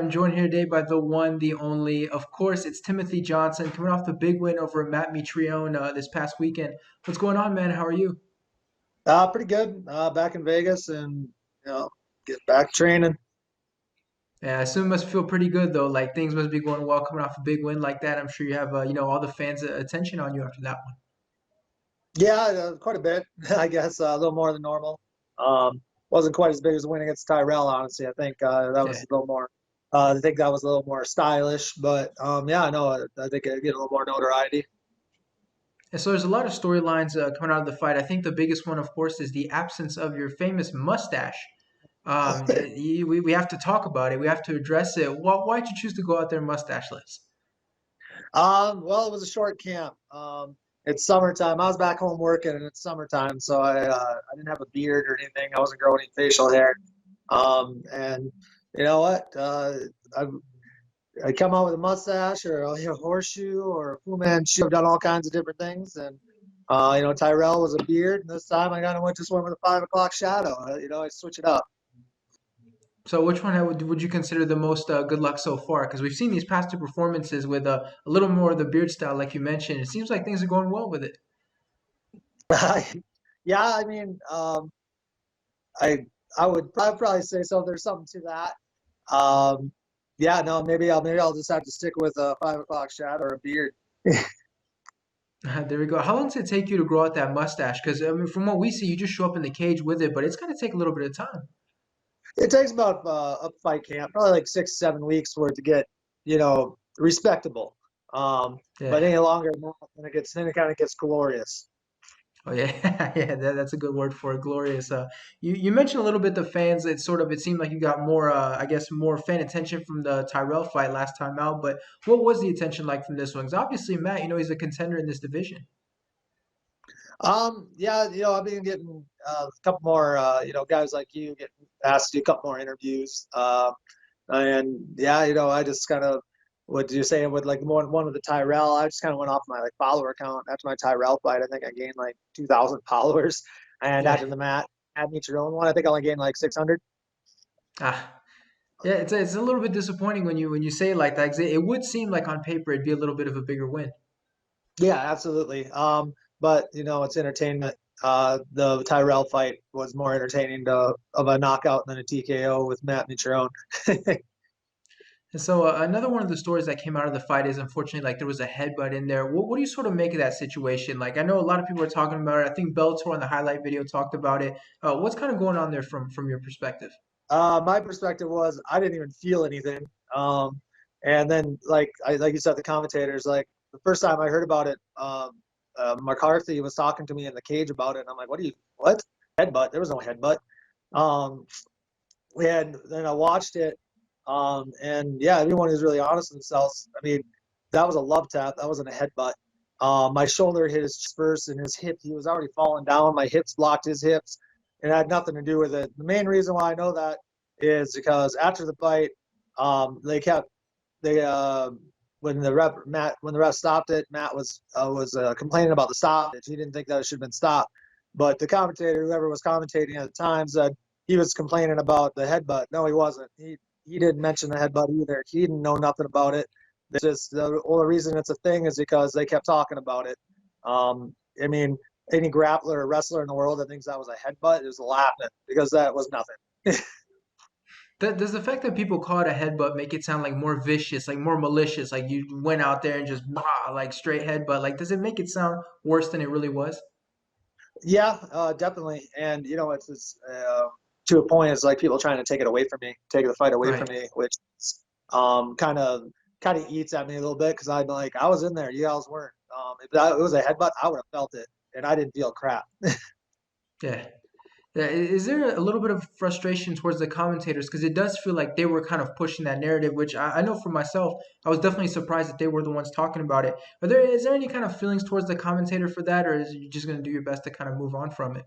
I'm joined here today by the one, the only. Of course, it's Timothy Johnson coming off the big win over Matt Mitrione this past weekend. What's going on, man? How are you? Pretty good. Back in Vegas and get back training. Yeah, I assume it must feel pretty good though. Like things must be going well coming off a big win like that. I'm sure you have all the fans' attention on you after that one. Yeah, quite a bit. I guess a little more than normal. Wasn't quite as big as the win against Tyrell, honestly. I think that was Yeah. a little more. I think that was a little more stylish, but yeah, I know. I think I get a little more notoriety. And so there's a lot of storylines coming out of the fight. I think the biggest one, of course, is the absence of your famous mustache. We have to talk about it. We have to address it. Why'd you choose to go out there mustacheless? Well, it was a short camp. It's summertime. I was back home working, and it's summertime, so I didn't have a beard or anything. I wasn't growing any facial hair. And you know what? I come out with a mustache or a horseshoe or a Fu Manchu. I've done all kinds of different things, and Tyrell was a beard, and this time I kind of went with a 5 o'clock shadow. I switch it up. So which one would you consider the most good luck so far? Because we've seen these past two performances with a little more of the beard style, like you mentioned. It seems like things are going well with it. Yeah, I mean, I I'd probably say so. There's something to that. Yeah, no, maybe I'll just have to stick with a 5 o'clock shadow or a beard. There we go. How long does it take you to grow out that mustache? Because I mean, from what we see, you just show up in the cage with it, but it's going to take a little bit of time. It takes about a fight camp, probably like 6, 7 weeks for it to get, respectable. Yeah. But any longer than that, then it kind of gets glorious. Oh yeah, yeah, that's a good word for it. Glorious. You mentioned a little bit the fans. It seemed like you got more, I guess, more fan attention from the Tyrell fight last time out. But what was the attention like from this one? Because obviously Matt, he's a contender in this division. Yeah, I've been getting a couple more, guys like you getting asked to do a couple more interviews. And yeah, I just kind of, what did you say with like one with the Tyrell? I just kind of went off my like follower count after my Tyrell fight. I think I gained like 2,000 followers, and Yeah. after the Matt Mitrione one, I think I only gained like 600. Ah. Yeah, it's a little bit disappointing when you say it like that. 'Cause it would seem like on paper it'd be a little bit of a bigger win. Yeah, absolutely. But it's entertainment. The Tyrell fight was more entertaining of a knockout than a TKO with Matt Mitrione. And so another one of the stories that came out of the fight is unfortunately like there was a headbutt in there. What do you sort of make of that situation? Like I know a lot of people are talking about it. I think Bellator on the highlight video talked about it. What's kind of going on there from your perspective? My perspective was I didn't even feel anything. And then like you said, the commentators, like the first time I heard about it, McCarthy was talking to me in the cage about it, and I'm like, what headbutt? There was no headbutt. Um, and then I watched it, and yeah, everyone is really honest with themselves. I mean, that was a love tap. That wasn't a headbutt. My shoulder hit his chest first, and his hip. He was already falling down. My hips blocked his hips. It had nothing to do with it. The main reason why I know that is because after the fight, they kept they when the ref stopped it, Matt was complaining about the stop. He didn't think that it should have been stopped, but the commentator, whoever was commentating at the time, said he was complaining about the headbutt. No, he wasn't. He didn't mention the headbutt either. He didn't know nothing about it. It's just the only reason it's a thing is because they kept talking about it. I mean, any grappler or wrestler in the world that thinks that was a headbutt is laughing because that was nothing. Does the fact that people call it a headbutt make it sound like more vicious, like more malicious, like you went out there and just like straight headbutt? Like, does it make it sound worse than it really was? Yeah, definitely. And it's to a point. It's like people trying to take it away from me, take the fight away from Right. me, which kind of eats at me a little bit because I'm like, I was in there, you guys weren't. If it was a headbutt, I would have felt it, and I didn't feel crap. Yeah. Yeah, is there a little bit of frustration towards the commentators? Because it does feel like they were kind of pushing that narrative, which I know for myself, I was definitely surprised that they were the ones talking about it. Is there any kind of feelings towards the commentator for that, or is you just going to do your best to kind of move on from it?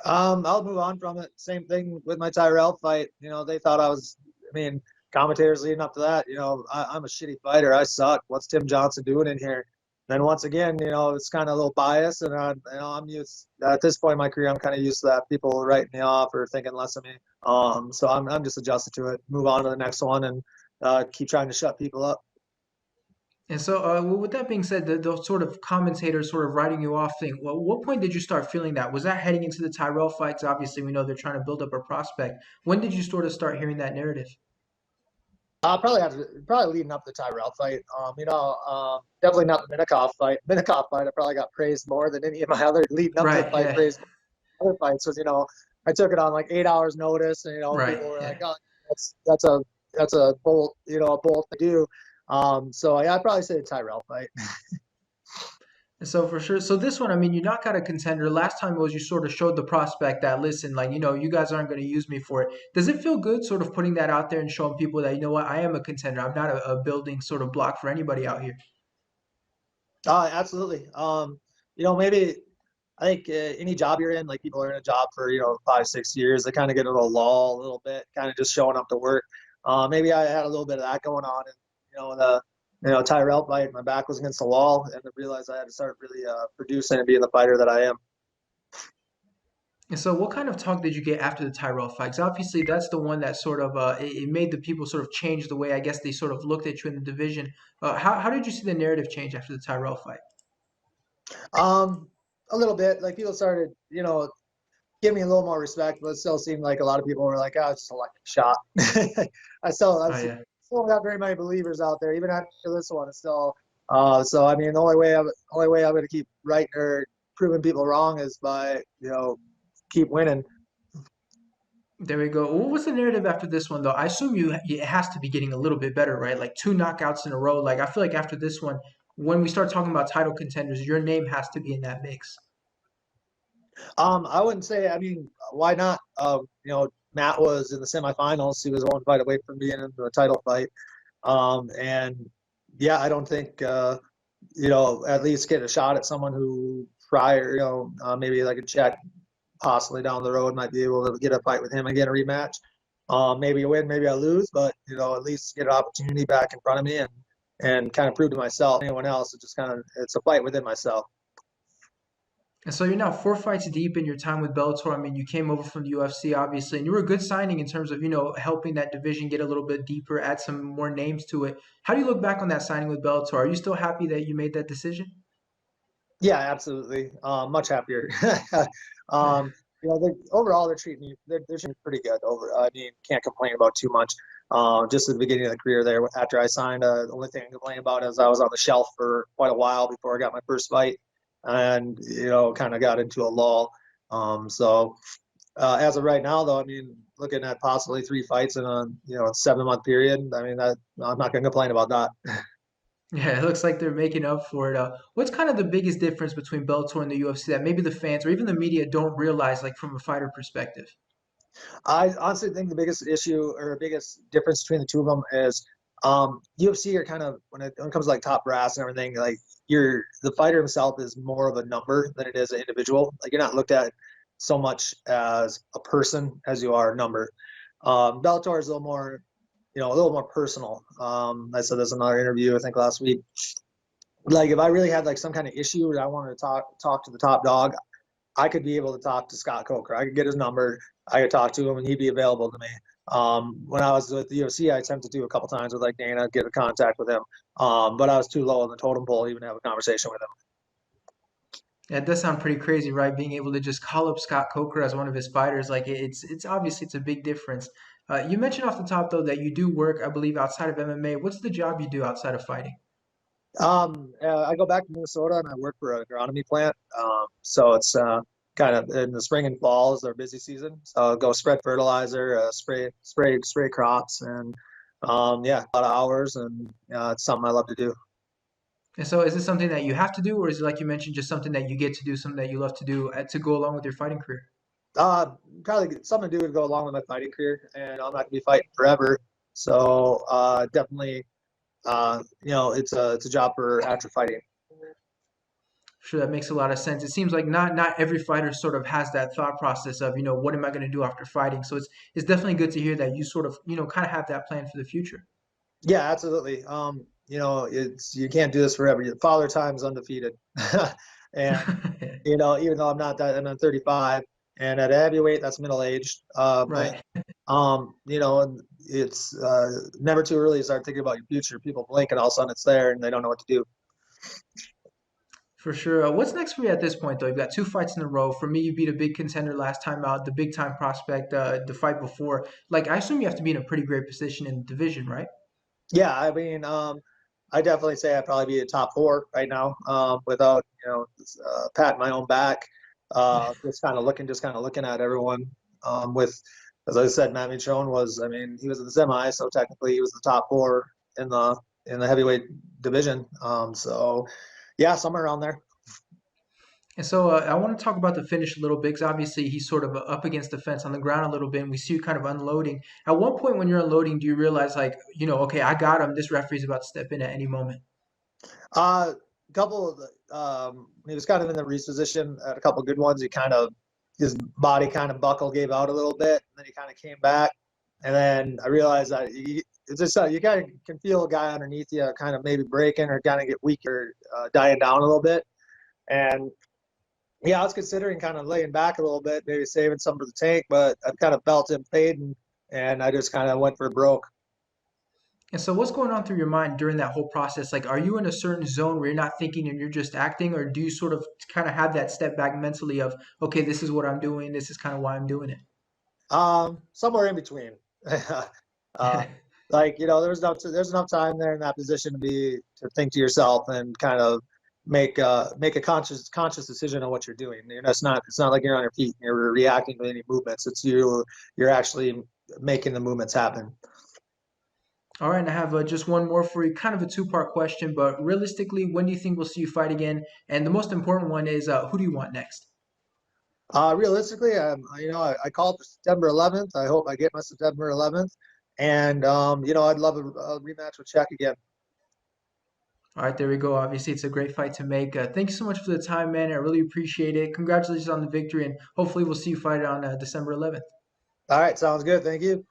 I'll move on from it. Same thing with my Tyrell fight. They thought I was. I mean, commentators leading up to that. I'm a shitty fighter. I suck. What's Tim Johnson doing in here? Then once again, it's kind of a little biased, and I'm used at this point in my career. I'm kind of used to that people writing me off or thinking less of me. So I'm just adjusted to it, move on to the next one, and keep trying to shut people up. And so, well, with that being said, those sort of commentators sort of writing you off thing, well, what point did you start feeling that? Was that heading into the Tyrell fights? Obviously, we know they're trying to build up a prospect. When did you sort of start hearing that narrative? Probably leading up to the Tyrell fight. Definitely not the Minikoff fight. Minikoff fight, I probably got praised more than any of my other leading up to the Right. fight Yeah. praised other fights. Was I took it on like 8 hours notice, and Right. people were like, Yeah. "Oh, that's a bold a bold to do." So yeah, I'd probably say the Tyrell fight. And so for sure, so this one, I mean, you knock out a contender. Last time was you sort of showed the prospect that, listen, like, you guys aren't going to use me for it. Does it feel good sort of putting that out there and showing people that, you know what, I am a contender. I'm not a building sort of block for anybody out here. Absolutely. Maybe I think any job you're in, like people are in a job for 5 6 years, they kind of get a little lull a little bit, kind of just showing up to work. Maybe I had a little bit of that going on, and the Tyrell fight, my back was against the wall, and I realized I had to start really producing and being the fighter that I am. And so, what kind of talk did you get after the Tyrell fight? 'Cause obviously, that's the one that sort of it made the people sort of change the way I guess they sort of looked at you in the division. How did you see the narrative change after the Tyrell fight? Um, a little bit, like people started, give me a little more respect, but it still seemed like a lot of people were like, "Oh, it's just a lucky shot." I Oh yeah. still don't have very many believers out there, even after this one. It's still, so I mean, the only way I'm going to keep writing or proving people wrong is by keep winning. There we go. What was the narrative after this one, though? I assume it has to be getting a little bit better, right? Like two knockouts in a row. Like I feel like after this one, when we start talking about title contenders, your name has to be in that mix. I wouldn't say. I mean, why not? Matt was in the semifinals. He was one fight away from being in the title fight. And yeah, I don't think at least get a shot at someone who prior, maybe like a check possibly down the road might be able to get a fight with him and get a rematch. Maybe I win, maybe I lose, but at least get an opportunity back in front of me and kind of prove to myself, anyone else, it's a fight within myself. And so you're now four fights deep in your time with Bellator. I mean, you came over from the UFC, obviously, and you were a good signing in terms of, helping that division get a little bit deeper, add some more names to it. How do you look back on that signing with Bellator? Are you still happy that you made that decision? Yeah, absolutely. Much happier. um, overall they're treating me pretty good. I mean, can't complain about too much. Just at the beginning of the career there, after I signed, the only thing I can complain about is I was on the shelf for quite a while before I got my first fight, and kind of got into a lull. As of right now, though, I mean, looking at possibly 3 fights in a 7 month period, I mean, I'm not going to complain about that. Yeah, it looks like they're making up for it. What's kind of the biggest difference between Bellator and the UFC that maybe the fans or even the media don't realize, like from a fighter perspective? I honestly think the biggest issue or biggest difference between the two of them is UFC are kind of when it comes to like top brass and everything, like the fighter himself is more of a number than it is an individual. Like you're not looked at so much as a person as you are a number. Bellator is a little more personal. I said this in another interview I think last week. Like if I really had like some kind of issue and I wanted to talk to the top dog, I could be able to talk to Scott Coker. I could get his number. I could talk to him, and he'd be available to me. When I was with the UFC, I attempted to do a couple times with like Dana, get in contact with him, but I was too low on the totem pole to even have a conversation with him. Yeah, it does sound pretty crazy, right? Being able to just call up Scott Coker as one of his fighters, like it's obviously it's a big difference. You mentioned off the top though that you do work, I believe, outside of MMA. What's the job you do outside of fighting? I go back to Minnesota and I work for an agronomy plant. So it's kind of in the spring and fall is their busy season. So I'll go spread fertilizer, spray crops, and yeah, a lot of hours, and it's something I love to do. And so, is this something that you have to do, or is it like you mentioned, just something that you get to do, something that you love to do to go along with your fighting career? Uh, Probably something to do to go along with my fighting career, and I'm not gonna be fighting forever. So definitely, it's a job for after fighting. Sure, that makes a lot of sense. It seems like not every fighter sort of has that thought process of, what am I going to do after fighting? So it's definitely good to hear that you sort of, kind of have that plan for the future. Yeah, absolutely. It's you can't do this forever. Your father time's undefeated, and even though I'm not that, and I'm 35. and at heavyweight, that's middle aged. But Right. and it's never too early to start thinking about your future. People blink and all of a sudden it's there and they don't know what to do. For sure. What's next for you at this point, though? You've got two fights in a row. For me, you beat a big contender last time out, the big time prospect, the fight before. Like, I assume you have to be in a pretty great position in the division, right? Yeah, I mean, I definitely say I'd probably be a top four right now, without patting my own back. Just kind of looking at everyone. With, as I said, Matt Mitrione was, I mean, he was in the semi, so technically he was the top four in the heavyweight division. So yeah, somewhere around there. And so I want to talk about the finish a little bit because obviously he's sort of up against the fence on the ground a little bit, and we see you kind of unloading. At what point when you're unloading, do you realize, like, okay, I got him. This referee's about to step in at any moment. Couple of he was kind of in the Reese position at a couple of good ones. He kind of his body kind of buckle gave out a little bit, and then he kind of came back. And then I realized that it's just you kind of can feel a guy underneath you kind of maybe breaking or kind of get weaker, dying down a little bit. And yeah, I was considering kind of laying back a little bit, maybe saving some for the tank, but I kind of felt him fading, and I just kind of went for broke. And so what's going on through your mind during that whole process? Like, are you in a certain zone where you're not thinking and you're just acting, or do you sort of kind of have that step back mentally of, okay, this is what I'm doing. This is kind of why I'm doing it. Somewhere in between. uh, like there's enough time there in that position to think to yourself and kind of make a conscious decision on what you're doing. It's not like you're on your feet and you're reacting to any movements. It's you're actually making the movements happen. All right, and I have just one more for you, kind of a two-part question, but realistically, when do you think we'll see you fight again? And the most important one is, who do you want next? Realistically, I called for September 11th. I hope I get my September 11th, and I'd love a rematch with Czech again. All right, there we go. Obviously, it's a great fight to make. Thank you so much for the time, man. I really appreciate it. Congratulations on the victory, and hopefully, we'll see you fight on December 11th. All right, sounds good. Thank you.